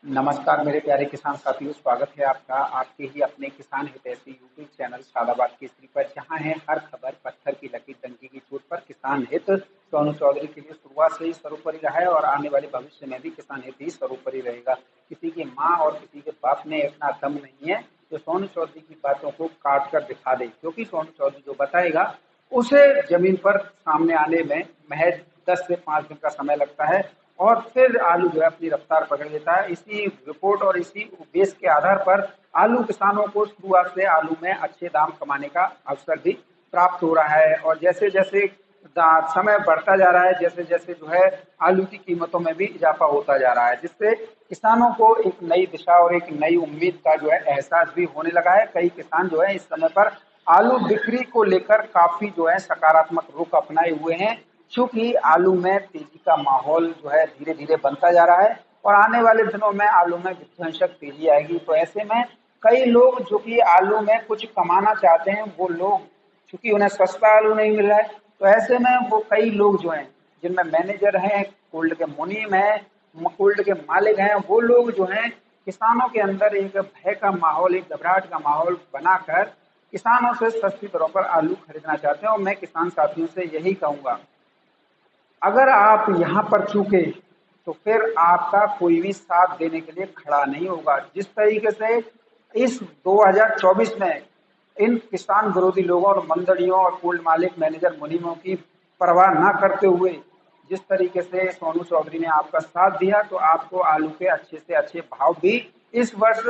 नमस्कार मेरे प्यारे किसान साथियों, स्वागत है आपका आपके ही अपने किसान हितैषी यूट्यूब चैनल शादाबाद केसरी पर, जहां है हर खबर पत्थर की लकीर डंकी की चोट पर किसान हित। सोनू चौधरी के लिए शुरुआत से ही सर्वोपरि रहा है और आने वाले भविष्य में भी किसान हित ही सर्वोपरि रहेगा। किसी की माँ और किसी के बाप में इतना दम नहीं है जो सोनू चौधरी की बातों को काट कर दिखा दे, क्योंकि सोनू चौधरी जो बताएगा उसे जमीन पर सामने आने में महज 10 से 5 दिन का समय लगता है और फिर आलू जो है अपनी रफ्तार पकड़ लेता है। इसी रिपोर्ट और इसी बेस के आधार पर आलू किसानों को शुरुआत से आलू में अच्छे दाम कमाने का अवसर भी प्राप्त हो रहा है और जैसे जैसे समय बढ़ता जा रहा है, जैसे जैसे जो है आलू की कीमतों में भी इजाफा होता जा रहा है, जिससे किसानों को एक नई दिशा और एक नई उम्मीद का जो है एहसास भी होने लगा है। कई किसान जो है इस समय पर आलू बिक्री को लेकर काफी जो है सकारात्मक रुख अपनाए हुए हैं, चूंकि आलू में तेजी का माहौल जो है धीरे धीरे बनता जा रहा है और आने वाले दिनों में आलू में विध्वंसक तेजी आएगी। तो ऐसे में कई लोग जो कि आलू में कुछ कमाना चाहते हैं, वो लोग चूंकि उन्हें सस्ता आलू नहीं मिल रहा है, तो ऐसे में वो कई लोग जो हैं जिनमें मैनेजर हैं, कोल्ड के मुनीम हैं, कोल्ड के मालिक हैं, वो लोग जो हैं किसानों के अंदर एक भय का माहौल, एक घबराहट का माहौल बनाकर किसानों से सस्ती दरों पर आलू खरीदना चाहते हैं। और मैं किसान साथियों से यही कहूंगा, अगर आप यहाँ पर चूके तो फिर आपका कोई भी साथ देने के लिए खड़ा नहीं होगा। जिस तरीके से इस 2024 में इन किसान विरोधी लोगों और मंडलियों और कोल्ड मालिक मैनेजर मुनीमों की परवाह न करते हुए जिस तरीके से सोनू चौधरी ने आपका साथ दिया, तो आपको आलू के अच्छे से अच्छे भाव भी इस वर्ष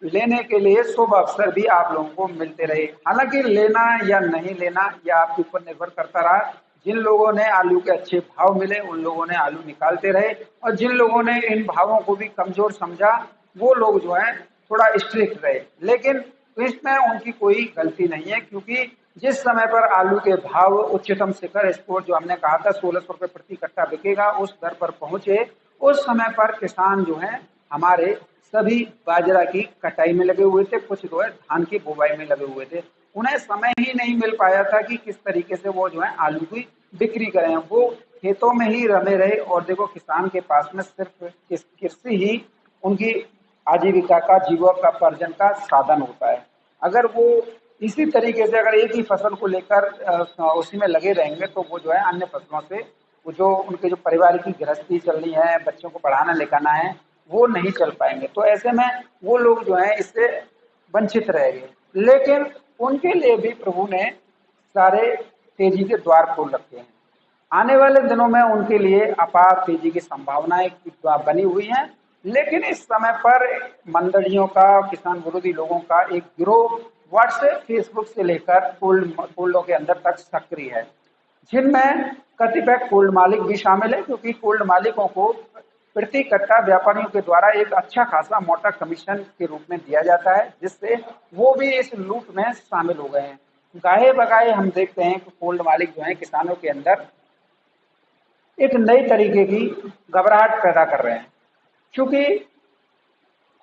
लेने के लिए शुभ अवसर भी आप लोगों को मिलते रहे। हालांकि लेना या नहीं लेना यह आपके ऊपर निर्भर करता रहा। जिन लोगों ने आलू के अच्छे भाव मिले उन लोगों ने आलू निकालते रहे और जिन लोगों ने इन भावों को भी कमजोर समझा वो लोग जो है थोड़ा स्ट्रिक्ट रहे। लेकिन इसमें उनकी कोई गलती नहीं है, क्योंकि जिस समय पर आलू के भाव उच्चतम शिखर स्पोर्ट जो हमने कहा था 1600 रुपये प्रति कट्टा बिकेगा उस दर पर पहुंचे, उस समय पर किसान जो है हमारे सभी बाजरा की कटाई में लगे हुए थे, कुछ जो है धान की बुवाई में लगे हुए थे। उन्हें समय ही नहीं मिल पाया था कि किस तरीके से वो जो है आलू की बिक्री करें। वो खेतों में ही रमे रहे और देखो किसान के पास में सिर्फ कृषि ही उनकी आजीविका का, जीविकोपार्जन का साधन होता है। अगर वो इसी तरीके से अगर एक ही फसल को लेकर उसी में लगे रहेंगे तो वो जो है अन्य फसलों से वो जो उनके जो परिवार की गृहस्थी चलनी है, बच्चों को पढ़ाना लिखाना है, वो नहीं चल पाएंगे। तो ऐसे में वो लोग जो है इससे वंचित रहेंगे। लेकिन उनके लिए भी प्रभु ने सारे तेजी के द्वार खोल रखे हैं। आने वाले दिनों में उनके लिए अपार तेजी की संभावनाएं बनी हुई हैं। लेकिन इस समय पर मंडलियों का, किसान विरोधी लोगों का एक गिरोह व्हाट्सएप, फेसबुक से लेकर कोल्डों के अंदर तक सक्रिय है, जिनमें कतिपय कोल्ड मालिक भी शामिल है, क्योंकि कोल्ड मालिकों को प्रति कट्टा व्यापारियों के द्वारा एक अच्छा खासा मोटा कमीशन के रूप में दिया जाता है, जिससे वो भी इस लूट में शामिल हो गए हैं। गाहे बगाए हम देखते हैं कि कोल्ड मालिक जो है किसानों के अंदर एक नई तरीके की घबराहट पैदा कर रहे हैं, क्योंकि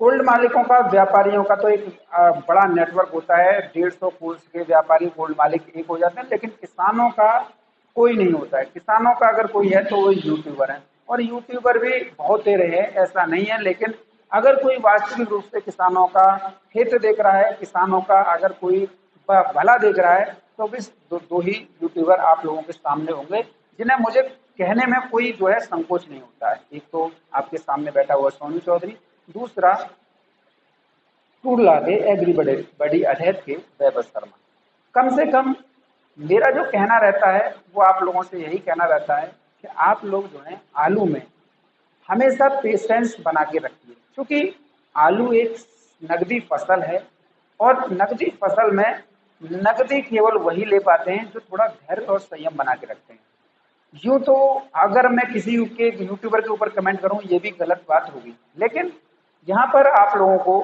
कोल्ड मालिकों का, व्यापारियों का तो एक बड़ा नेटवर्क होता है। 150 कोल्ड के व्यापारी कोल्ड मालिक एक हो जाते हैं, लेकिन किसानों का कोई नहीं होता है। किसानों का अगर कोई है तो वो यूट्यूबर है, और यूट्यूबर भी बहुत तेरे हैं, ऐसा नहीं है। लेकिन अगर कोई वास्तविक रूप से किसानों का हित देख रहा है, किसानों का अगर कोई भला देख रहा है, तो भी दो ही यूट्यूबर आप लोगों के सामने होंगे, जिन्हें मुझे कहने में कोई जो है संकोच नहीं होता है। एक तो आपके सामने बैठा हुआ सोनू चौधरी, दूसरा टूडला के एग्री बड़ी अटैच के वैभव शर्मा। कम से कम मेरा जो कहना रहता है वो आप लोगों से यही कहना रहता है कि आप लोग जो है आलू में हमेशा पेशेंस बना के रखिए, क्योंकि आलू एक नकदी फसल है और नकदी फसल में नकदी केवल वही ले पाते हैं जो थोड़ा धैर्य और संयम बना के रखते हैं। यूं तो अगर मैं किसी के यूट्यूबर के ऊपर कमेंट करूं ये भी गलत बात होगी, लेकिन यहाँ पर आप लोगों को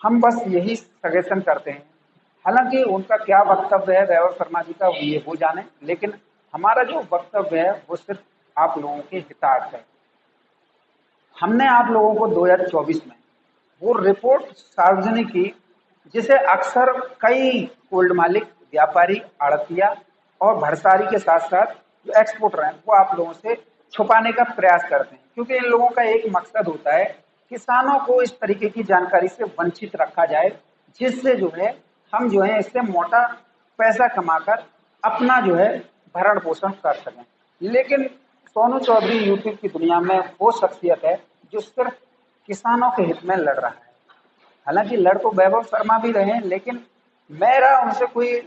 हम बस यही सजेशन करते हैं। हालांकि उनका क्या वक्तव्य है वैभव शर्मा जी का ये वो जाने, लेकिन हमारा जो वक्तव्य है वो सिर्फ आप लोगों के हितार्थ है। हमने आप लोगों को 2024 में वो रिपोर्ट सार्वजनिक की जिसे अक्सर कई कोल्ड मालिक, व्यापारी, आड़तिया और भरसारी के साथ साथ जो एक्सपोर्टर हैं वो आप लोगों से छुपाने का प्रयास करते हैं, क्योंकि इन लोगों का एक मकसद होता है किसानों को इस तरीके की जानकारी से वंचित रखा जाए, जिससे जो है हम जो है इससे मोटा पैसा कमाकर अपना जो है भरण पोषण कर सकें। लेकिन सोनू चौधरी यूट्यूब की दुनिया में वो शख्सियत है जो सिर्फ किसानों के हित में लड़ रहा है। हालांकि लड़ तो वैभव शर्मा भी रहे हैं, लेकिन मेरा उनसे कोई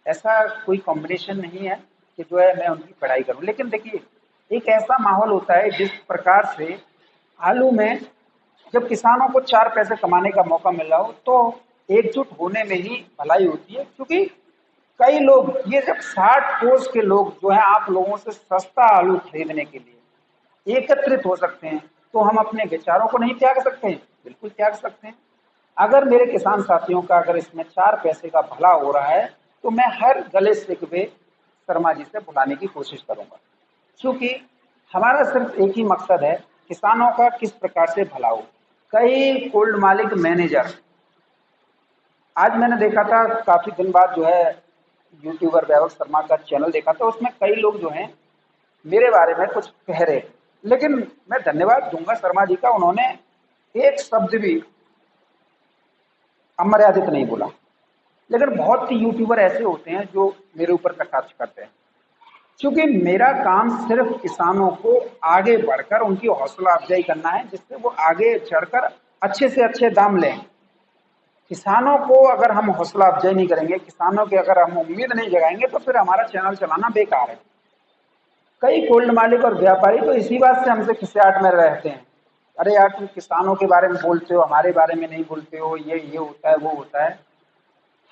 ऐसा कोई कॉम्बिनेशन नहीं है कि जो है मैं उनकी पढ़ाई करूं। लेकिन देखिए, एक ऐसा माहौल होता है जिस प्रकार से आलू में जब किसानों को 4 पैसे कमाने का मौका मिल रहा हो तो एकजुट होने में ही भलाई होती है। क्योंकि कई लोग, ये जब 60 कोस के लोग जो है आप लोगों से सस्ता आलू खरीदने के लिए एकत्रित हो सकते हैं, तो हम अपने विचारों को नहीं त्याग सकते हैं? बिल्कुल त्याग सकते हैं। अगर मेरे किसान साथियों का अगर इसमें 4 पैसे का भला हो रहा है तो मैं हर गले शिकवे शर्मा जी से भुलाने की कोशिश करूंगा, क्योंकि हमारा सिर्फ एक ही मकसद है, किसानों का किस प्रकार से भला हो। कई कोल्ड मालिक मैनेजर, आज मैंने देखा था काफी दिन बाद जो है यूट्यूबर वैभव शर्मा का चैनल देखा था, उसमें कई लोग जो हैं मेरे बारे में कुछ कह रहे थे, लेकिन मैं धन्यवाद दूंगा शर्मा जी का, उन्होंने एक शब्द भी अमर्यादित नहीं बोला। लेकिन बहुत सी यूट्यूबर ऐसे होते हैं जो मेरे ऊपर कटाक्ष करते हैं, क्योंकि मेरा काम सिर्फ किसानों को आगे बढ़कर उनकी हौसला अफजाई करना है, जिससे वो आगे चढ़कर अच्छे से अच्छे दाम लें। किसानों को अगर हम हौसला अफजाई नहीं करेंगे, किसानों की अगर हम उम्मीद नहीं जगाएंगे, तो फिर हमारा चैनल चलाना बेकार है। कई कोल्ड मालिक और व्यापारी तो इसी बात से हमसे खिसियाट में रहते हैं, अरे यार तुम किसानों के बारे में बोलते हो, हमारे बारे में नहीं बोलते हो, ये होता है वो होता है।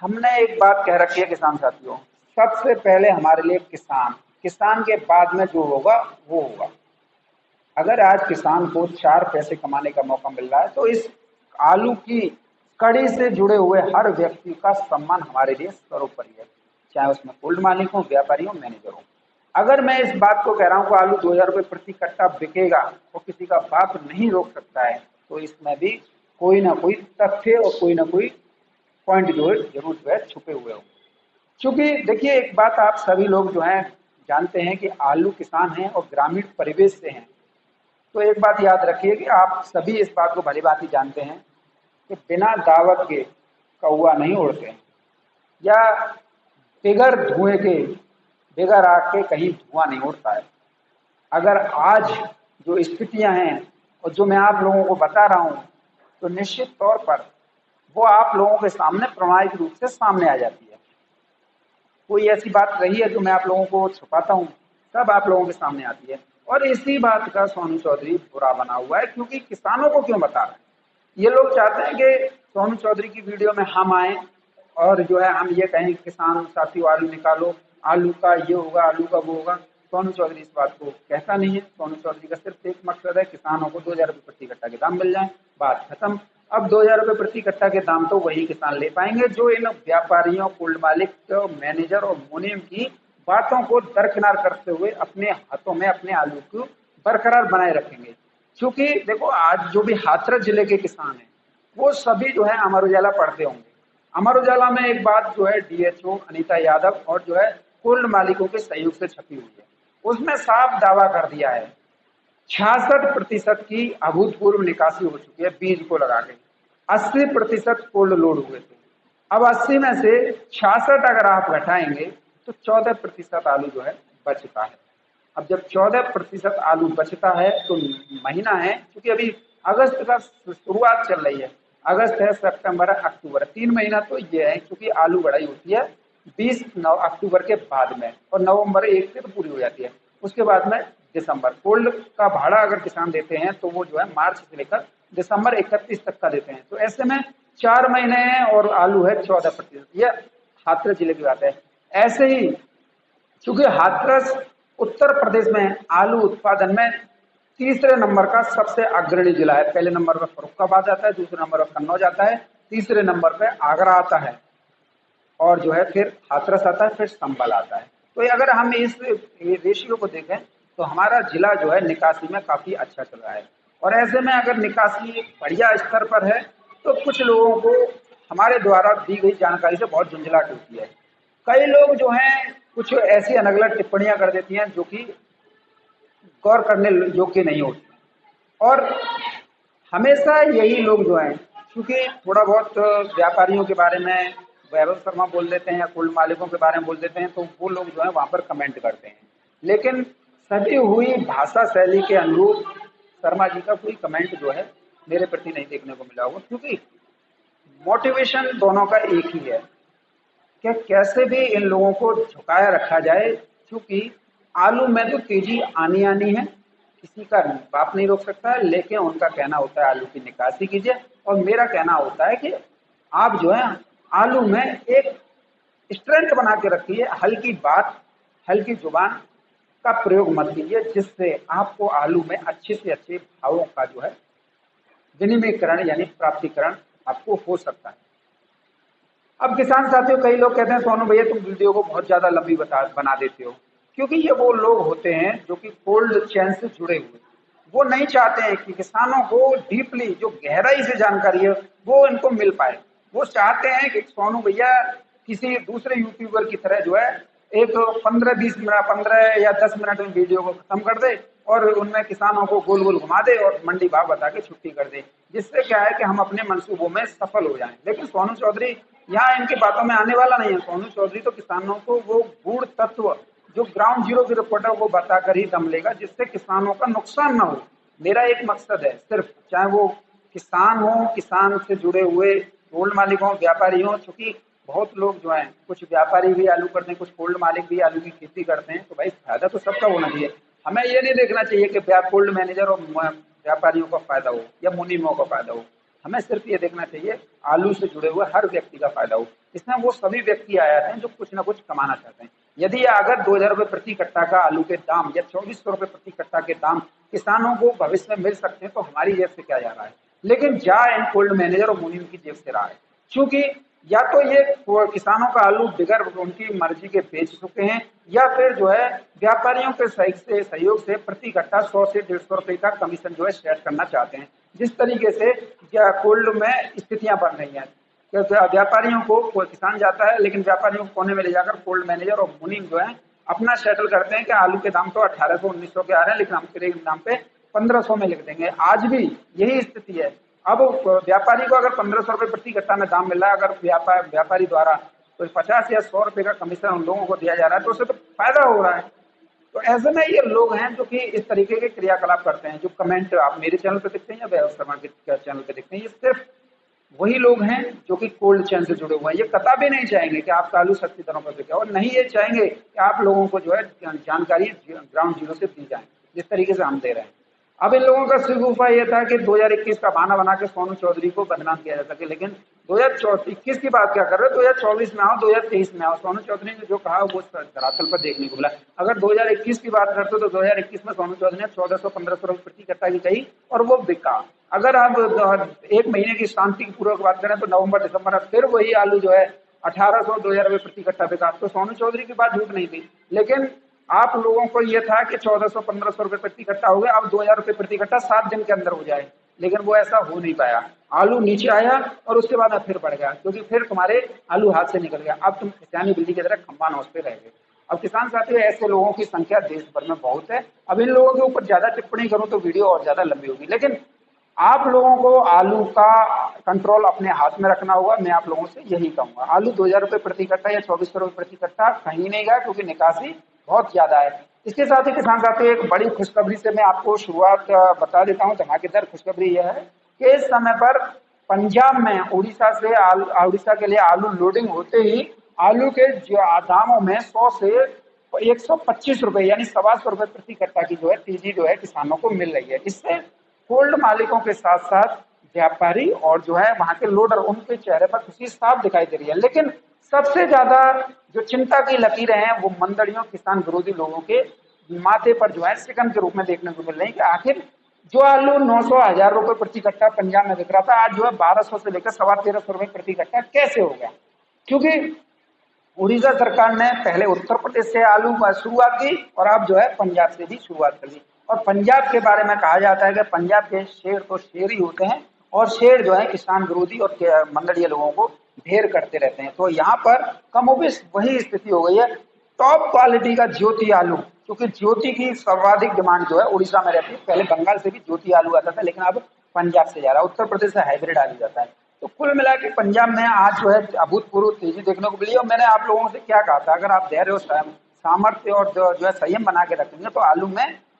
हमने एक बात कह रखी है किसान साथियों, सबसे पहले हमारे लिए किसान, किसान के बाद में जो होगा वो होगा। अगर आज किसान को 4 पैसे कमाने का मौका मिल रहा है तो इस आलू की कड़ी से जुड़े हुए हर व्यक्ति का सम्मान हमारे लिए सर्वोपरि है, चाहे उसमें कोल्ड मालिक हो, व्यापारी हो, मैनेजर हो। अगर मैं इस बात को कह रहा हूं कि आलू 2000 रुपये प्रति कट्टा बिकेगा और किसी का बाप नहीं रोक सकता है, तो इसमें भी कोई ना कोई तथ्य और कोई ना कोई पॉइंट जो है जरूर जो है छुपे हुए होंगे। क्योंकि देखिए, एक बात आप सभी लोग जो हैं जानते हैं कि आलू किसान हैं और ग्रामीण परिवेश से हैं, तो एक बात याद रखिए कि आप सभी इस बात को भली भांति जानते हैं कि बिना दावत के कौवा नहीं उड़ते हैं, या बिगर धुएं के, बिगर आग के कहीं धुआं नहीं उड़ता है। अगर आज जो स्थितियां हैं और जो मैं आप लोगों को बता रहा हूं, तो निश्चित तौर पर वो आप लोगों के सामने प्रमाणिक रूप से सामने आ जाती है। कोई ऐसी बात रही है जो मैं आप लोगों को छुपाता हूं, सब आप लोगों के सामने आती है। और इसी बात का सोनू चौधरी बुरा बना हुआ है, क्योंकि किसानों को क्यों बता रहे हैं? ये लोग चाहते हैं कि सोनू चौधरी की वीडियो में हम आए और जो है हम ये कहें किसान साथियों आलू निकालो, आलू का ये होगा, आलू का वो होगा। सोनू चौधरी इस बात को कहता नहीं है। सोनू चौधरी का सिर्फ एक मकसद है, किसानों को 2000 रुपये प्रति कट्टा के दाम मिल जाए, बात खत्म। अब 2000 रुपये प्रति कट्टा के दाम तो वही किसान ले पाएंगे जो इन व्यापारियों, कोल्ड मालिक, मैनेजर और मुनीम की बातों को दरकिनार करते हुए अपने हाथों में अपने आलू को बरकरार बनाए रखेंगे। क्योंकि देखो, आज जो भी हाथरस जिले के किसान हैं वो सभी जो है अमर उजाला पढ़ते होंगे। अमर उजाला में एक बात जो है डीएचओ अनीता यादव और जो है कोल्ड मालिकों के सहयोग से छपी हुई है, उसमें साफ दावा कर दिया है 66% की अभूतपूर्व निकासी हो चुकी है बीज को लगा के, 80% कोल्ड लोड हुए थे। अब 80 में से 66 अगर आप घटाएंगे तो 14% आलू जो है बचता है। अब जब 14% आलू बचता है तो महीना है, क्योंकि अभी अगस्त का शुरुआत चल रही है, अगस्त है, सितंबर है, अक्टूबर, 3 महीना तो ये है, क्योंकि आलू बढ़ाई होती है 20 अक्टूबर के बाद में, और नवंबर 1 से तो पूरी हो जाती है। उसके बाद में दिसंबर, कोल्ड का भाड़ा अगर किसान देते हैं तो वो जो है मार्च से लेकर दिसंबर 31 तक का देते हैं। तो ऐसे में 4 महीने हैं और आलू है 14%। यह हाथरस जिले की बात है। ऐसे ही चूंकि हाथरस उत्तर प्रदेश में आलू उत्पादन में तीसरे नंबर का सबसे अग्रणी जिला है। पहले नंबर पर फर्रुखाबाद आता है, दूसरे नंबर पर कन्नौज आता है, तीसरे नंबर पर आगरा आता है, और जो है फिर हाथरस आता है, फिर संभल आता है। तो अगर हम इस रेशियो को देखें तो हमारा जिला जो है निकासी में काफी अच्छा चल रहा है। और ऐसे में अगर निकासी बढ़िया स्तर पर है तो कुछ लोगों को हमारे द्वारा दी गई जानकारी से बहुत झुंझलाहट होती है। कई लोग जो हैं कुछ ऐसी अनगलत टिप्पणियां कर देती हैं जो कि गौर करने योग्य नहीं होती, और हमेशा यही लोग जो हैं, क्योंकि थोड़ा बहुत व्यापारियों के बारे में वैभव शर्मा बोल देते हैं या कुल मालिकों के बारे में बोल देते हैं, तो वो लोग जो है वहां पर कमेंट करते हैं। लेकिन सदी हुई भाषा शैली के अनुरूप शर्मा जी का कोई कमेंट जो है मेरे प्रति नहीं देखने को मिला होगा, क्योंकि मोटिवेशन दोनों का एक ही है कि कैसे भी इन लोगों को झुकाया रखा जाए। क्योंकि आलू में तो तेजी आनी आनी है, किसी का बाप नहीं रोक सकता है, लेकिन उनका कहना होता है आलू की निकासी कीजिए, और मेरा कहना होता है कि आप जो है आलू में एक स्ट्रेंथ बना के रखिए, हल्की बात हल्की जुबान का प्रयोग मत कीजिए, जिससे आपको आलू में अच्छे से अच्छे भावों का जो है विनिमयकरण यानी प्राप्तिकरण आपको हो सकता है। अब किसान साथियों, कई लोग कहते हैं सोनू भैया तुम वीडियो को बहुत ज्यादा लंबी बना देते हो, क्योंकि ये वो लोग होते हैं जो कि कोल्ड चेन से जुड़े हुए, वो नहीं चाहते हैं कि किसानों को डीपली जो गहराई से जानकारी है वो इनको मिल पाए। वो चाहते हैं कि सोनू भैया किसी दूसरे यूट्यूबर की तरह जो है एक 15-20 मिनट 15 या 10 मिनट में वीडियो को खत्म कर दे और उनमें किसानों को गोल गोल घुमा दे और मंडी भाव बता के छुट्टी कर दे, जिससे क्या है कि हम अपने मंसूबों में सफल हो जाएं। लेकिन सोनू चौधरी यहाँ इनकी बातों में आने वाला नहीं है। सोनू चौधरी तो किसानों को वो गूढ़ तत्व जो ग्राउंड जीरो की रिपोर्ट है वो बताकर ही दम लेगा, जिससे किसानों का नुकसान ना हो। मेरा एक मकसद है सिर्फ, चाहे वो किसान हो, किसान से जुड़े हुए गोल्ड मालिक हो, व्यापारी हो, चूंकि बहुत लोग जो हैं, कुछ व्यापारी भी आलू करते हैं, कुछ गोल्ड मालिक भी आलू की खेती करते हैं, तो भाई फायदा तो सबका होना चाहिए। हमें ये नहीं देखना चाहिए कि गोल्ड मैनेजर और व्यापारियों का फायदा हो या मुनीमों का फायदा हो। हमें सिर्फ ये देखना चाहिए आलू से जुड़े हुए हर व्यक्ति का फायदा हो। इसमें वो सभी व्यक्ति आ जाते हैं जो कुछ ना कुछ कमाना चाहते हैं। यदि अगर 2000 रुपये प्रति कट्टा का आलू के दाम या 2400 रुपये प्रति कट्टा के दाम किसानों को भविष्य में मिल सकते हैं, तो हमारी जेब से क्या जा रहा है, लेकिन जा इन गोल्ड मैनेजर और मुनीम की जेब से रहा है। क्योंकि या तो ये किसानों का आलू बिगर उनकी मर्जी के बेच चुके हैं, या फिर जो है व्यापारियों के सहयोग से प्रति कट्टा 100 से 150 रुपए का कमीशन जो है सेट करना चाहते हैं। जिस तरीके से कोल्ड में स्थितियां बन रही हैं, व्यापारियों को किसान जाता है लेकिन व्यापारियों को कोने में ले जाकर कोल्ड मैनेजर और मुनीम जो है अपना सेटल करते हैं कि आलू के दाम तो 1800-1900 के आ रहे हैं, लेकिन हम तेरे दाम पे 1500 में लिख देंगे। आज भी यही स्थिति है। अब व्यापारी को अगर 1500 रुपये प्रति कट्टा में दाम मिल रहा है, अगर व्यापारी द्वारा तो 50 या 100 रुपए का कमीशन उन लोगों को दिया जा रहा है, तो उससे तो फायदा हो रहा है। तो ऐसे में ये लोग हैं जो कि इस तरीके के क्रियाकलाप करते हैं। जो कमेंट आप मेरे चैनल पे दिखते हैं या वैभव शर्मा के चैनल पे दिखते हैं, ये सिर्फ वही लोग हैं जो कि कोल्ड चेन से जुड़े हुए हैं। ये कतई भी नहीं चाहेंगे कि आपका आलू सस्ती दरों पर बिके, और नहीं ये चाहेंगे कि आप लोगों को जो है जानकारी ग्राउंड जीरो से दी जाए जिस तरीके से हम दे रहे हैं। अब इन लोगों का सिर्फ उपाय यह था कि 2021 का बहाना बना के सोनू चौधरी को बदनाम किया जा सके, लेकिन 2021 की बात क्या कर रहे हो, 2024 में आओ, 2023 में आओ। सोनू चौधरी ने जो कहा वो धरातल पर देखने को मिला। अगर 2021 की बात करते तो 2021 में सोनू चौधरी ने 1400-1500 रुपये प्रति कट्टा की कही और वो बिका। अगर आप एक महीने की शांति पूर्वक बात करें तो नवंबर दिसंबर में फिर वही आलू जो है 1800-2000 रुपये प्रति कट्टा बिका। तो सोनू चौधरी की बात झूठ नहीं थी, लेकिन आप लोगों को यह था कि 1400-1500 रुपये प्रति कट्टा हो गया, अब 2000 रुपये प्रति कट्टा 7 दिन के अंदर हो जाए, लेकिन वो ऐसा हो नहीं पाया। आलू नीचे आया और उसके बाद फिर बढ़ गया, क्योंकि फिर तुम्हारे आलू हाथ से निकल गया। अब तुम किसानी बिल्ली की तरह खंबा नौच पे रह गए। अब किसान साथियों, ऐसे लोगों की संख्या देश भर में बहुत है। अब इन लोगों के ऊपर ज्यादा टिप्पणी करूं तो वीडियो और ज्यादा लंबी होगी, लेकिन आप लोगों को आलू का कंट्रोल अपने हाथ में रखना होगा। मैं आप लोगों से यही कहूंगा, आलू 2000 रुपये प्रति कट्टा या 2400 रुपये प्रति कट्टा कहीं नहीं गया, क्योंकि निकासी बहुत ज्यादा है। इसके साथ ही किसान साथियों, एक बड़ी खुशखबरी से मैं आपको शुरुआत बता देता हूं। धमाकेदार खुशखबरी यह है कि इस समय पर पंजाब में उड़ीसा के लिए आलू लोडिंग होते ही आलू के दामों में 100 से 125 रुपए यानी 125 रुपए प्रति कट्टा की जो है तेजी जो है किसानों को मिल रही है। इससे कोल्ड मालिकों के साथ साथ व्यापारी और जो है वहां के लोडर, उनके चेहरे पर खुशी साफ दिखाई दे रही है। लेकिन सबसे ज्यादा जो चिंता की लकीरें हैं वो मंदड़ियों, किसान विरोधी लोगों के माथे पर जो है शिकन के रूप में देखने को मिल रही है कि आखिर जो आलू 900-1000 रुपए प्रति कट्टा पंजाब में बिक रहा था, आज जो है 1200 से लेकर 1350 रुपए प्रति कट्टा कैसे हो गया? क्योंकि उड़ीसा सरकार ने पहले उत्तर प्रदेश से आलू की शुरुआत की और अब जो है पंजाब से भी शुरुआत कर दी। और पंजाब के बारे में कहा जाता है कि पंजाब के शेर तो शेर ही होते हैं, और शेर जो है किसान विरोधी और मंदड़िए लोगों को ढेर करते रहते हैं। तो यहाँ पर कमोबेश वही स्थिति हो गई है। टॉप क्वालिटी का ज्योति आलू, क्योंकि ज्योति की सर्वाधिक डिमांड जो है उड़ीसा में रहती है। पहले बंगाल से भी ज्योति आलू आता था, लेकिन अब पंजाब से जा रहा है, उत्तर प्रदेश से हाइब्रिड आलू जाता है। तो कुल मिला के पंजाब में आज जो है अभूतपूर्व तेजी देखने को मिली। और मैंने आप लोगों से क्या कहा था, अगर आप धैर्य और सामर्थ्य और जो है संयम बना के रखेंगे तो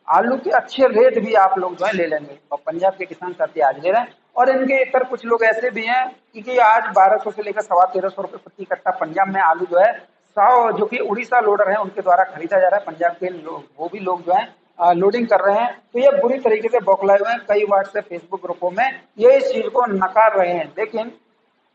आलू के अच्छे रेट भी आप लोग जो है ले लेंगे, और पंजाब के किसान साथी आज ले रहे हैं। और इनके इतर कुछ लोग ऐसे भी हैं कि आज 1200 से लेकर 1350 रुपए प्रति कट्टा पंजाब में आलू जो है 100 जो कि उड़ीसा लोडर है उनके द्वारा खरीदा जा रहा है। पंजाब के लोग, वो भी लोग जो है लोडिंग कर रहे हैं। तो ये बुरी तरीके से बौखलाए हुए हैं, कई व्हाट्सएप फेसबुक ग्रुपों में ये इस चीज को नकार रहे हैं, लेकिन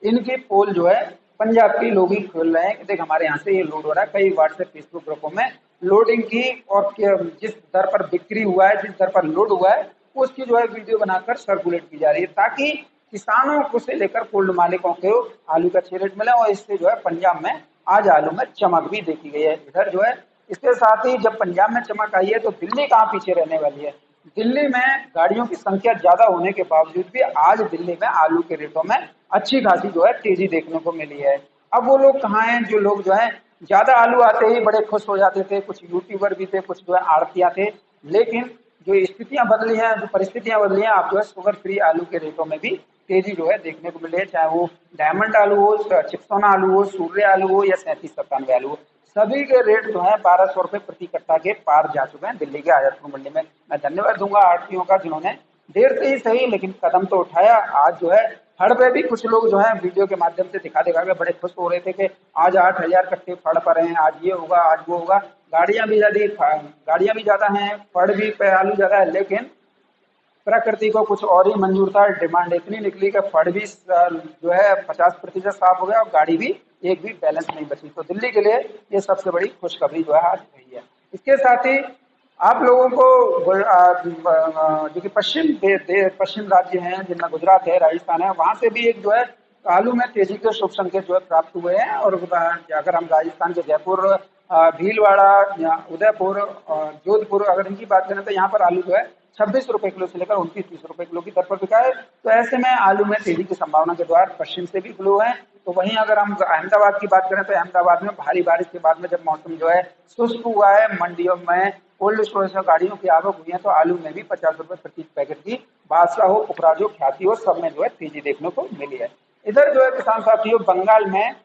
इनकी पोल जो है पंजाब के लोग ही खोल रहे हैं कि देख हमारे यहाँ से ये लोड हो रहा है। कई व्हाट्सएप फेसबुक ग्रुपों में लोडिंग की और जिस दर पर बिक्री हुआ है, जिस दर पर लोड हुआ है, उसकी जो है वीडियो बनाकर सर्कुलेट की जा रही है, ताकि किसानों को से लेकर कोल्ड मालिकों को आलू का अच्छे रेट मिले। और इससे जो है पंजाब में आज आलू में चमक भी देखी गई है। इधर जो है इसके साथ ही जब पंजाब में चमक आई है तो दिल्ली कहाँ पीछे रहने वाली है। दिल्ली में गाड़ियों की संख्या ज्यादा होने के बावजूद भी आज दिल्ली में आलू के रेटों में अच्छी खासी जो है तेजी देखने को मिली है। अब वो लोग कहाँ हैं जो लोग जो है ज्यादा आलू आते ही बड़े खुश हो जाते थे, कुछ यूट्यूबर भी थे, कुछ जो है आड़तियां थे। लेकिन जो स्थितियां बदली हैं, जो परिस्थितियां बदली हैं, आप जो है शुगर फ्री आलू के रेटों में भी तेजी जो है देखने को मिली है। चाहे वो डायमंड आलू हो, चिप्सोना आलू हो, सूर्य आलू हो या 3797 आलू हो, सभी के रेट जो है 1200 रुपए प्रति कट्टा के पार जा चुके हैं दिल्ली के आजादपुर मंडी में। मैं धन्यवाद दूंगा आड़तियों का जिन्होंने देर से ही सही लेकिन कदम तो उठाया। आज जो है फड़ पे भी कुछ लोग जो है वीडियो के माध्यम से दिखा के बड़े खुश हो रहे थे कि आज 8000 कट्टे फड़ पर हैं, आज ये होगा, आज वो होगा। गाड़ियां भी ज्यादा हैं, फड़ भी पे आलू ज्यादा है, लेकिन प्रकृति को कुछ और ही मंजूर था। डिमांड इतनी निकली कि फड़ भी जो है 50% साफ हो गया और गाड़ी भी एक भी बैलेंस नहीं बची। तो दिल्ली के लिए ये सबसे बड़ी खुशखबरी जो है आज रही है। इसके साथ ही आप लोगों को जो कि पश्चिम राज्य हैं जिनमें गुजरात है, राजस्थान है, वहां से भी एक जो है आलू में तेजी के शुभ संकेत जो है प्राप्त हुए हैं। और अगर हम राजस्थान के जयपुर, भीलवाड़ा, उदयपुर, जोधपुर अगर इनकी बात करें तो यहाँ पर आलू जो है 26 रुपए किलो से लेकर 29-30 रुपए किलो की दर पर बिका है। तो ऐसे में आलू में तेजी की संभावना के द्वार पश्चिम से भी खुले हुए हैं। तो वहीं अगर हम अहमदाबाद की बात करें तो अहमदाबाद में भारी बारिश के बाद में जब मौसम जो है शुष्क हुआ है, मंडियों में कोल्ड स्टोरेज में गाड़ियों की आवक हुई है, तो आलू में भी 50 रुपए प्रति पैकेट की बादशाह हो, उपराजो, ख्याति हो, सब में जो है तेजी देखने को मिली है। इधर जो है किसान साथियों बंगाल में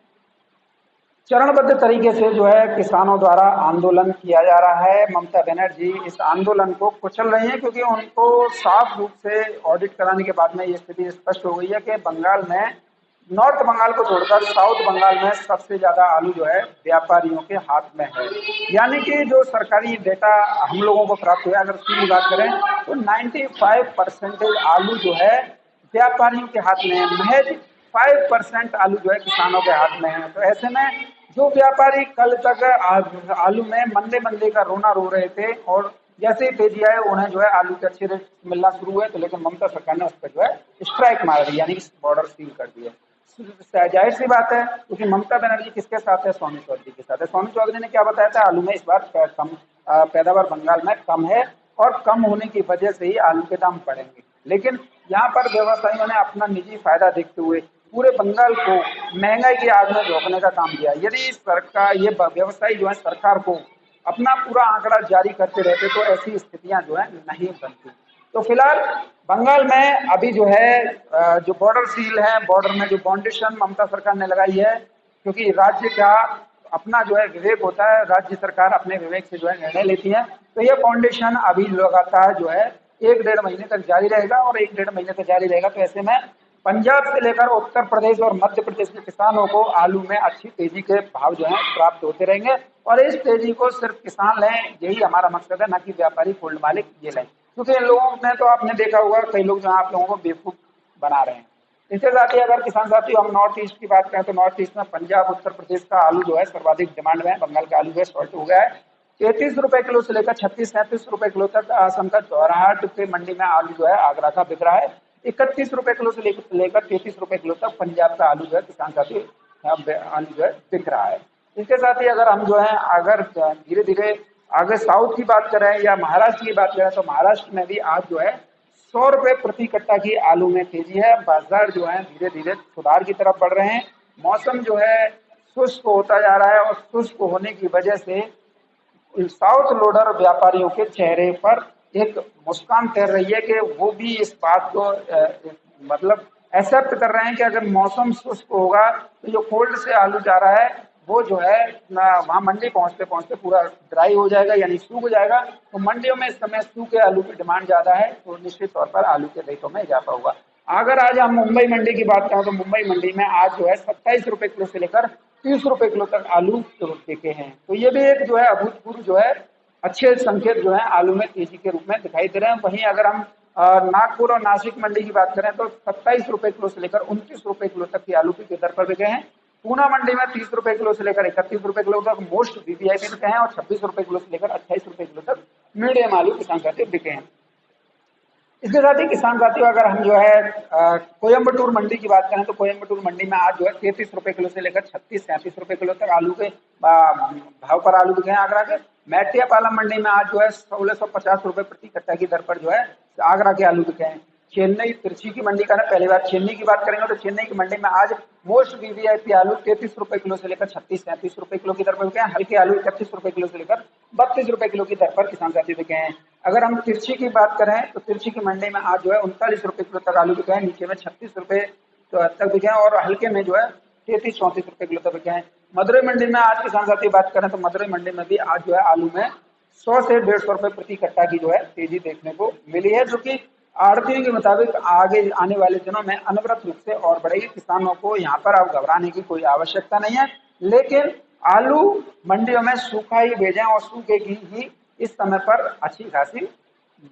चरणबद्ध तरीके से जो है किसानों द्वारा आंदोलन किया जा रहा है। ममता बनर्जी इस आंदोलन को कुचल रही है, क्योंकि उनको साफ रूप से ऑडिट कराने के बाद में ये स्थिति स्पष्ट हो गई है कि बंगाल में, नॉर्थ बंगाल को छोड़कर साउथ बंगाल में सबसे ज्यादा आलू जो है व्यापारियों के हाथ में है। यानी कि जो सरकारी डेटा हम लोगों को प्राप्त हुआ, अगर उसकी बात करें तो 95% आलू जो है व्यापारियों के हाथ में है, महज 5% आलू जो है किसानों के हाथ में है। तो ऐसे में जो व्यापारी कल तक आलू में मंदे मंदे का रोना रो रहे थे, और जैसे ही तेजी आए उन्हें जो है आलू के अच्छे रेट मिलना शुरू हुए, तो लेकिन ममता सरकार ने उस पर जो है स्ट्राइक मार दी, यानी बॉर्डर सील कर दिए। जाहिर सी बात है, क्योंकि ममता बनर्जी किसके साथ है? सोनू चौधरी के साथ है। सोनू चौधरी ने क्या बताया था? आलू में इस बार कम पैदावार बंगाल में कम है, और कम होने की वजह से ही आलू के दाम बढ़ेंगे। लेकिन यहाँ पर व्यवसायियों ने अपना निजी फायदा देखते हुए पूरे बंगाल को महंगाई की आग में झोंकने का काम किया। यदि सरकार, ये व्यवसायी जो है सरकार को अपना पूरा आंकड़ा जारी करते रहते तो ऐसी स्थितियां जो है नहीं बनती। तो फिलहाल बंगाल में अभी जो है जो बॉर्डर सील है, बॉर्डर में जो बाउंडेशन ममता सरकार ने लगाई है, क्योंकि राज्य का अपना जो है विवेक होता है, राज्य सरकार अपने विवेक से जो है निर्णय लेती है। तो ये फाउंडेशन अभी लगातार जो है 1-1.5 महीने तक जारी रहेगा, और 1-1.5 महीने तक जारी रहेगा। तो ऐसे में पंजाब से लेकर उत्तर प्रदेश और मध्य प्रदेश के किसानों को आलू में अच्छी तेजी के भाव जो है प्राप्त होते रहेंगे, और इस तेजी को सिर्फ किसान लें, यही हमारा मकसद है, न कि व्यापारी कोल्ड मालिक ये लें। क्योंकि इन लोगों में तो आपने देखा होगा कई लोग जो आप लोगों को बेवकूफ बना रहे हैं। इसके साथ ही अगर किसान साथी हम नॉर्थ ईस्ट की बात करें तो नॉर्थ ईस्ट में पंजाब, उत्तर प्रदेश का आलू जो है सर्वाधिक डिमांड में है। बंगाल का आलू जो है शॉर्ट हो गया है। 33 रुपए किलो से लेकर 36-37 रुपए किलो तक असम का चौराहाट के मंडी में आलू जो है आगरा का बिक रहा है। 31 रुपए किलो से लेकर 33 रुपए किलो तक पंजाब का आलू जो है किसान साथी आलू जो है बिक रहा है। इसके साथ ही अगर हम जो है अगर धीरे धीरे अगर साउथ की बात करें या महाराष्ट्र की बात करें तो महाराष्ट्र में भी आज जो है 100 रुपए प्रति कट्टा की आलू में तेजी है। बाजार जो है धीरे धीरे सुधार की तरफ बढ़ रहे हैं। मौसम जो है शुष्क होता जा रहा है, और शुष्क होने की वजह से साउथ लोडर व्यापारियों के चेहरे पर एक मुस्कान तैर रही है कि वो भी इस बात को मतलब एक्सेप्ट कर रहे हैं कि अगर मौसम शुष्क होगा तो जो कोल्ड से आलू जा रहा है वो जो है वहां मंडी पहुंचते पहुंचते पूरा ड्राई हो जाएगा यानी सूख जाएगा। तो मंडियों में इस समय सूखे आलू की डिमांड ज्यादा है तो निश्चित तौर पर आलू के रेटों में इजाफा होगा। अगर आज हम मुंबई मंडी की बात करें तो मुंबई मंडी में आज जो है 27 रुपए किलो से लेकर 30 रुपए किलो तक आलू बिके हैं। तो ये भी एक जो है अभूतपूर्व जो है अच्छे संकेत जो है आलू में तेजी के रूप में दिखाई दे रहे हैं। वहीं अगर हम नागपुर और नासिक मंडी की बात करें तो 27 रुपए किलो से लेकर 29 रुपए किलो तक की आलू की दर पर बिके हैं। पूना मंडी में 30 रुपए किलो से लेकर 31 रुपए किलो तक मोस्ट वीवीआईपी बिके हैं और 26 रुपए किलो से लेकर 28 रुपए किलो तक मीडियम आलू किसान साथी बिके हैं। इसके साथ ही किसान साथियों अगर हम जो है कोयम्बटूर मंडी की बात करें तो कोयम्बटूर मंडी में आज जो है 33 रुपए किलो से लेकर 36-37 रुपए किलो तक आलू के भाव पर आलू बिके हैं आगरा के। मैटियापालम मंडी में आज जो है 1650 रुपए प्रति कट्टा की दर पर जो है आगरा के आलू बिके हैं। चेन्नई तिरछी की मंडी का ना पहली बार चेन्नई की बात करेंगे तो चेन्नई की मंडी में आज मोस्ट वीवीआईपी आलू 33 रुपए किलो से लेकर 36-37 रुपए किलो की दर पर बिके हैं। हल्के आलू 31 रुपए किलो से लेकर 32 रुपए किलो की दर पर किसान साथी बिके हैं। अगर हम तिरछी की बात करें तो तिरछी की मंडी में आज जो है 39 रुपए किलो तक आलू बिके हैं, नीचे में 36 रुपए तक बिके हैं और हल्के में जो है 33-34 रुपए किलो तक बिके हैं। मदुरई मंडी में आज किसान साथी बात करें तो मदुरई मंडी में भी आज जो है आलू में 100 से 150 रुपए प्रति कट्टा की जो है तेजी देखने को मिली है, जो कि आड़तियों के मुताबिक आगे आने वाले दिनों में अनवरत रूप से और बढ़ेगी। किसानों को यहाँ पर अब घबराने की कोई आवश्यकता नहीं है, लेकिन आलू मंडियों में सूखा ही भेजें और सूखे की ही इस समय पर अच्छी खासी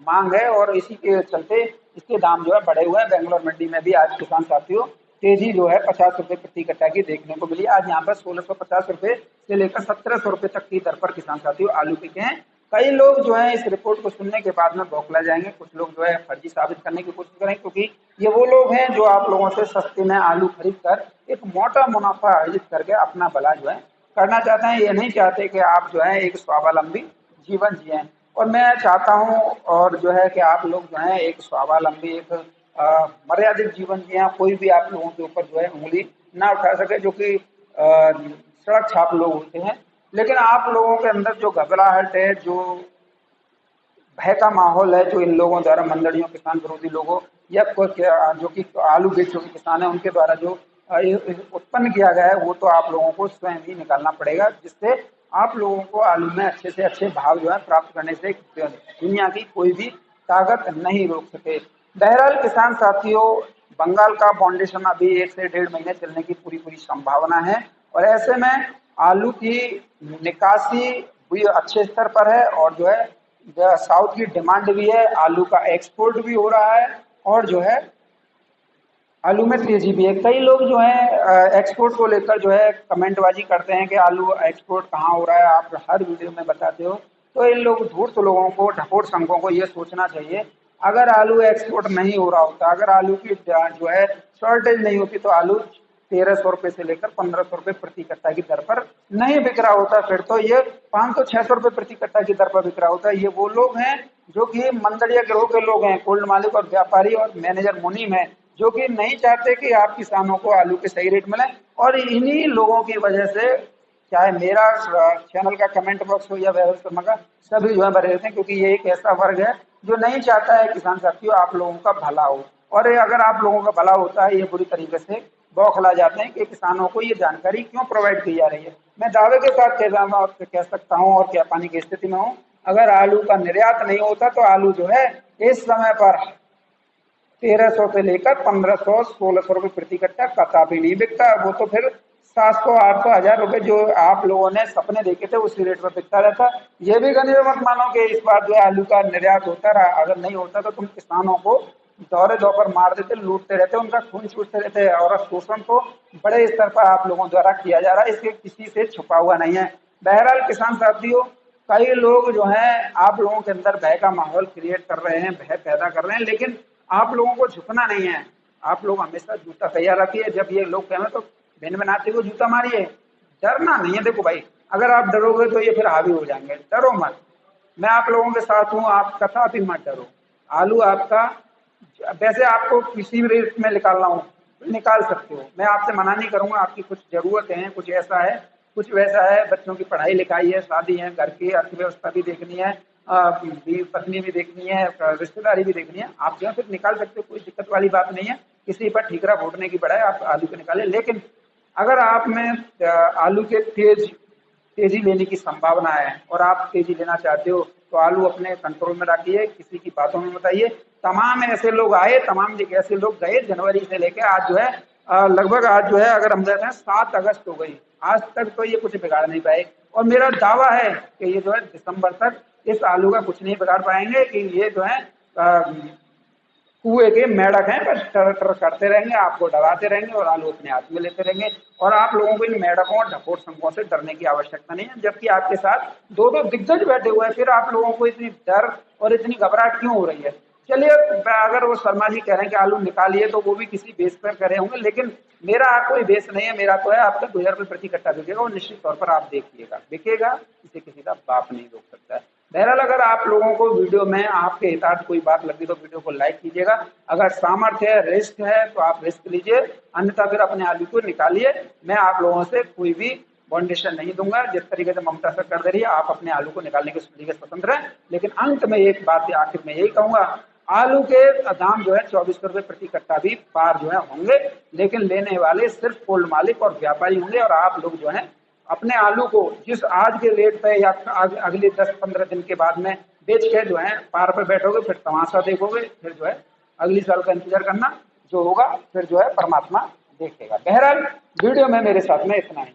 मांग है और इसी के चलते इसके दाम जो है बढ़े हुए हैं। बेंगलोर मंडी में भी आज किसान साथियों तेजी जो है 50 रुपए प्रति कट्टा की देखने को मिली। आज यहाँ पर 1650 रुपए से लेकर 1700 रुपए तक की दर पर किसान साथियों आलू बिके हैं। कई लोग जो है इस रिपोर्ट को सुनने के बाद में बौखला जाएंगे, कुछ लोग जो है फर्जी साबित करने की कोशिश करेंगे, क्योंकि ये वो लोग हैं जो आप लोगों से सस्ते में आलू खरीद कर एक मोटा मुनाफा अर्जित करके अपना भला जो है करना चाहते हैं। ये नहीं चाहते कि आप जो है एक स्वावलंबी जीवन जिए। और मैं चाहता हूं और जो है कि आप लोग जो है एक स्वावलंबी एक मर्यादित जीवन जिए। कोई भी आप लोगों के ऊपर जो है उंगली ना उठा सके, जो कि सड़क छाप लोग होते हैं। लेकिन आप लोगों के अंदर जो घबराहट है, जो भय का माहौल है, जो इन लोगों द्वारा मंडलियों किसान विरोधी लोगों या जो कि आलू बेचों के किसान है उनके द्वारा जो उत्पन्न किया गया है, वो तो आप लोगों को स्वयं ही निकालना पड़ेगा, जिससे आप लोगों को आलू में अच्छे से अच्छे भाव जो है प्राप्त करने से दुनिया की कोई भी ताकत नहीं रोक सके। बहरहाल किसान साथियों, बंगाल का फाउंडेशन अभी 1 से 1.5 महीने चलने की पूरी संभावना है और ऐसे में आलू की निकासी भी अच्छे स्तर पर है और जो है साउथ की डिमांड भी है, आलू का एक्सपोर्ट भी हो रहा है और जो है आलू में तेजी भी है। कई लोग जो है एक्सपोर्ट को लेकर जो है कमेंटबाजी करते हैं कि आलू एक्सपोर्ट कहाँ हो रहा है, आप हर वीडियो में बताते हो। तो इन लोग धूर्त लोगों को, ढकोर संघों को ये सोचना चाहिए, अगर आलू एक्सपोर्ट नहीं हो रहा होता, अगर आलू की जो है शॉर्टेज नहीं होती तो आलू 1300 रुपए से लेकर 1500 रुपए प्रति कट्टा की दर पर नहीं बिक रहा होता। फिर तो ये 500-600 रुपए प्रति कट्टा की दर पर बिक रहा होता है। ये वो लोग हैं जो कि मंदड़िया गिरोह के लोग हैं, कोल्ड मालिक और व्यापारी और मैनेजर मुनीम है, जो कि नहीं चाहते कि आप किसानों को आलू के सही रेट मिले। और इन्हीं लोगों की वजह से चाहे मेरा चैनल का कमेंट बॉक्स हो या वैभव शर्मा का, सभी जो है भरे रहते हैं, क्योंकि ये एक ऐसा वर्ग है जो नहीं चाहता है किसान साथियों आप लोगों का भला हो। और अगर आप लोगों का भला होता है, ये बुरी तरीके से बौखला जाते हैं कि किसानों को ये जानकारी क्यों प्रोवाइड की जा रही है। मैं दावे के साथ कह सकता हूँ और क्या पानी की स्थिति में हूँ, अगर आलू का निर्यात नहीं होता तो आलू जो है इस समय पर 1300 से लेकर 1500-1600 रुपए प्रति कट्टा कतई नहीं बिकता। वो तो फिर 700-800-1000 रुपए जो आप लोगों ने सपने देखे थे उसी रेट पर बिकता रहता। ये भी गनीमत मत मानो कि इस बार जो है आलू का निर्यात होता रहा, अगर नहीं होता तो तुम किसानों को दौरे दौर पर मार देते, लूटते रहते, उनका खून छूटते रहते और शोषण तो बड़े स्तर पर आप लोगों द्वारा किया जा रहा है, इसके किसी से छुपा हुआ नहीं है। बहरहाल किसान साथियों, कई लोग जो हैं आप लोगों के अंदर भय का माहौल क्रिएट कर रहे हैं, भय पैदा कर रहे हैं, लेकिन आप लोगों को झुकना नहीं है। आप लोग हमेशा जूता तैयार रखिए, जब ये लोग कहें तो बिन बनाते हुए जूता मारिए, डरना नहीं है। देखो भाई, अगर आप डरोगे तो ये फिर हावी हो जाएंगे, डरो मत, मैं आप लोगों के साथ हूँ, आप कतई मत डरो। आलू आपका, वैसे आपको किसी भी रेट में निकालना हो निकाल सकते हो, मैं आपसे मना नहीं करूंगा। आपकी कुछ जरूरतें हैं, कुछ ऐसा है, कुछ वैसा है, बच्चों की पढ़ाई लिखाई है, शादी है, घर की अर्थव्यवस्था भी देखनी है, पत्नी भी देखनी है, रिश्तेदारी भी देखनी है, आप जो है फिर निकाल सकते हो, कोई दिक्कत वाली बात नहीं है। किसी पर ठीकरा फोड़ने की बजाय आप आलू को निकालें। लेकिन अगर आप में आलू के तेजी लेने की संभावना है और आप तेजी लेना चाहते हो तो आलू अपने कंट्रोल में रखिए, किसी की बातों में बताइए। तमाम ऐसे लोग आए, तमाम ऐसे लोग गए, जनवरी से लेकर आज जो है लगभग आज जो है अगर हम कहते हैं 7 अगस्त हो गई, आज तक तो ये कुछ बिगाड़ नहीं पाए। और मेरा दावा है कि ये जो है दिसंबर तक इस आलू का कुछ नहीं बिगाड़ पाएंगे, कि ये जो है कुएं के मेढक हैं, बस टर टर करते रहेंगे, आपको डराते रहेंगे और आलू अपने हाथ में लेते रहेंगे। और आप लोगों को इन मेढकों और ढकोर संघों से डरने की आवश्यकता नहीं है, जबकि आपके साथ दो दो दिग्गज बैठे हुए हैं, फिर आप लोगों को इतनी डर और इतनी घबराहट क्यों हो रही है? चलिए, अगर वो शर्मा जी कह रहे हैं कि आलू निकालिए तो वो भी किसी बेस पर करे होंगे, लेकिन मेरा कोई बेस नहीं है। मेरा तो है आपका 2000 रुपये प्रति कट्टा बिकेगा और निश्चित तौर पर आप देखिएगा बिकेगा, इसे किसी का बाप नहीं रोक सकता है। बहरहाल, अगर आप लोगों को वीडियो में आपके हितार्थ कोई बात लगी तो वीडियो को लाइक कीजिएगा। अगर सामर्थ्य है, रिस्क है तो आप रिस्क लीजिए, अन्यथा फिर अपने आलू को निकालिए। मैं आप लोगों से कोई भी बॉन्डेशन नहीं दूंगा। जिस तरीके से ममता सर कर दे रही है, आप अपने आलू को निकालने के लिए स्वतंत्र हैं। लेकिन अंत में एक बात आखिर में यही कहूंगा, आलू के दाम जो है 2400 रुपये प्रति कट्टा भी पार जो है होंगे, लेकिन लेने वाले सिर्फ कोल्ड मालिक और व्यापारी होंगे। और आप लोग जो है अपने आलू को जिस आज के रेट पे या अगले 10-15 दिन के बाद में बेच के जो है पार पे बैठोगे, फिर तमाशा देखोगे, फिर जो है अगली साल का इंतजार करना, जो होगा फिर जो है परमात्मा देखेगा। बहरहाल, वीडियो में मेरे साथ में इतना ही।